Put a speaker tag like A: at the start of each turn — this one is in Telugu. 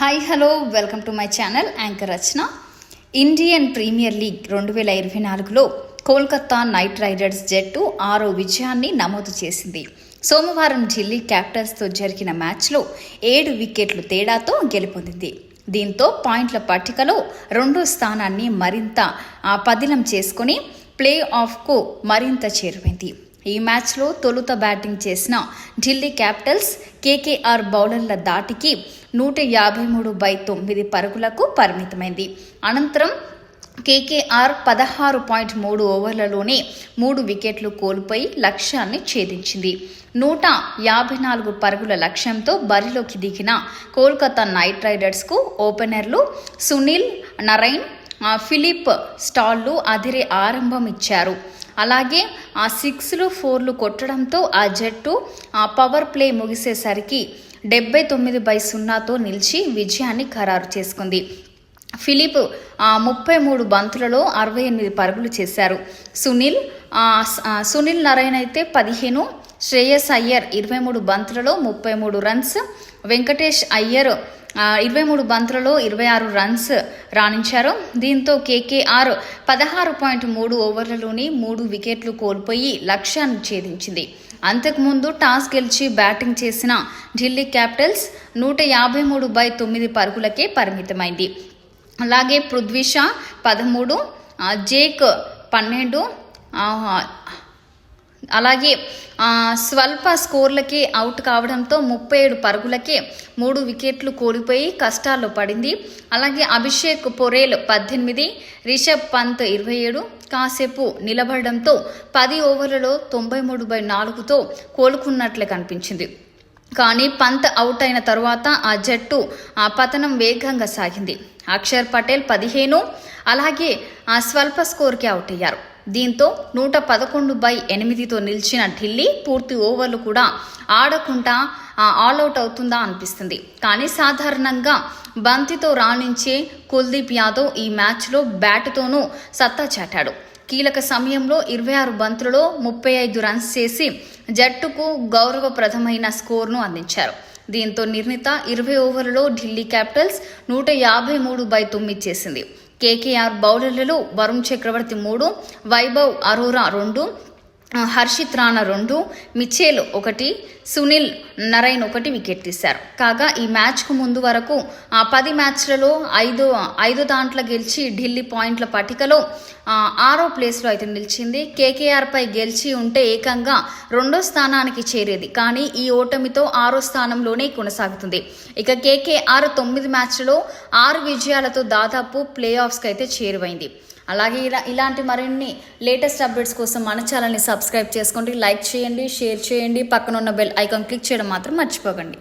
A: Hi hello welcome to my channel anchor Rachana. Indian Premier League 2024లో కోల్కతా నైట్ రైడర్స్ జట్టు 6వ విజయాన్ని నమోదు చేసింది. సోమవారం ఢిల్లీ క్యాపిటల్స్తో జరిగిన మ్యాచ్లో 7 వికెట్ల తేడాతో గెలుపొందింది. దీంతో పాయింట్ల పట్టికలో 2వ స్థానాన్ని మరింత పదిలం చేసుకుని ప్లే ఆఫ్కు మరింత చేరువైంది. ఈ మ్యాచ్లో తొలుత బ్యాటింగ్ చేసిన ఢిల్లీ క్యాపిటల్స్ కేకేఆర్ బౌలర్ల దాటికి 153/9 పరుగులకు పరిమితమైంది. అనంతరం కేకేఆర్ 16.3 ఓవర్లలోనే 3 వికెట్లు కోల్పోయి లక్ష్యాన్ని ఛేదించింది. 154 పరుగుల లక్ష్యంతో బరిలోకి దిగిన కోల్కతా నైట్ రైడర్స్కు ఓపెనర్లు సునీల్ నరైన్, ఫిలిప్ స్టాల్లు అదిరే ఆరంభం ఇచ్చారు. అలాగే 6లు 4లు కొట్టడంతో ఆ జట్టు పవర్ ప్లే ముగిసేసరికి 79/0తో నిలిచి విజయాన్ని ఖరారు చేసుకుంది. ఫిలిప్ 33 బంతులలో 68 పరుగులు చేశారు. సునీల్ నరైన్ అయితే 15, శ్రేయస్ అయ్యర్ 23 బంతులలో 33 రన్స్, వెంకటేష్ అయ్యర్ 23 బంతులలో 26 రన్స్ రాణించారు. దీంతో కేకేఆర్ 16.3 ఓవర్లలోని 3 వికెట్లు కోల్పోయి లక్ష్యాన్ని ఛేదించింది. అంతకుముందు టాస్ గెలిచి బ్యాటింగ్ చేసిన ఢిల్లీ క్యాపిటల్స్ 153/9 పరుగులకే పరిమితమైంది. అలాగే పృథ్వీ షా 13, జేక్ 12, అలాగే స్వల్ప స్కోర్లకే అవుట్ కావడంతో 37 పరుగులకే 3 వికెట్లు కోల్పోయి కష్టాల్లో పడింది. అలాగే అభిషేక్ పొరేల్ 18, రిషబ్ పంత్ 27 కాసేపు నిలబడడంతో 10 ఓవర్లలో 93/4తో కోలుకున్నట్లే కనిపించింది. కానీ పంత్ అవుట్ అయిన తర్వాత ఆ జట్టు పతనం వేగంగా సాగింది. అక్షర్ పటేల్ 15, అలాగే స్వల్ప స్కోర్కి అవుట్ అయ్యారు. దీంతో 111/8తో నిలిచిన ఢిల్లీ పూర్తి ఓవర్లు కూడా ఆడకుండా ఆల్అవుట్ అవుతుందా అనిపిస్తుంది. కానీ సాధారణంగా బంతితో రాణించే కుల్దీప్ యాదవ్ ఈ మ్యాచ్లో బ్యాటుతోనూ సత్తా చాటాడు. కీలక సమయంలో 26 బంతులలో 35 రన్స్ చేసి జట్టుకు గౌరవప్రదమైన స్కోర్ను అందించారు. దీంతో నిర్ణీత 20 ఓవర్లలో ఢిల్లీ క్యాపిటల్స్ 153/9 చేసింది. కేకేఆర్ బౌలర్లలో వరుణ్ చక్రవర్తి 3, వైభవ్ అరోరా 2, హర్షిత్ రాణా 2, మిచెల్ 1, సునీల్ నరైన్ 1 వికెట్ తీశారు. కాగా ఈ మ్యాచ్కు ముందు వరకు 10 మ్యాచ్లలో 5 దాంట్లో గెలిచి ఢిల్లీ పాయింట్ల పట్టికలో 6వ ప్లేస్లో అయితే నిలిచింది. కేకేఆర్పై గెలిచి ఉంటే ఏకంగా 2వ స్థానానికి చేరేది. కానీ ఈ ఓటమితో 6వ స్థానంలోనే కొనసాగుతుంది. ఇక కేకేఆర్ 9 మ్యాచ్లలో 6 విజయాలతో దాదాపు ప్లే ఆఫ్స్కి అయితే చేరువైంది. అలాగే ఇలాంటి మరిన్ని లేటెస్ట్ అప్డేట్స్ కోసం మన ఛానల్ని సబ్స్క్రైబ్ చేసుకోండి, లైక్ చేయండి, షేర్ చేయండి, పక్కన ఉన్న బెల్ ఐకాన్ క్లిక్ చేయడం మాత్రం మర్చిపోకండి.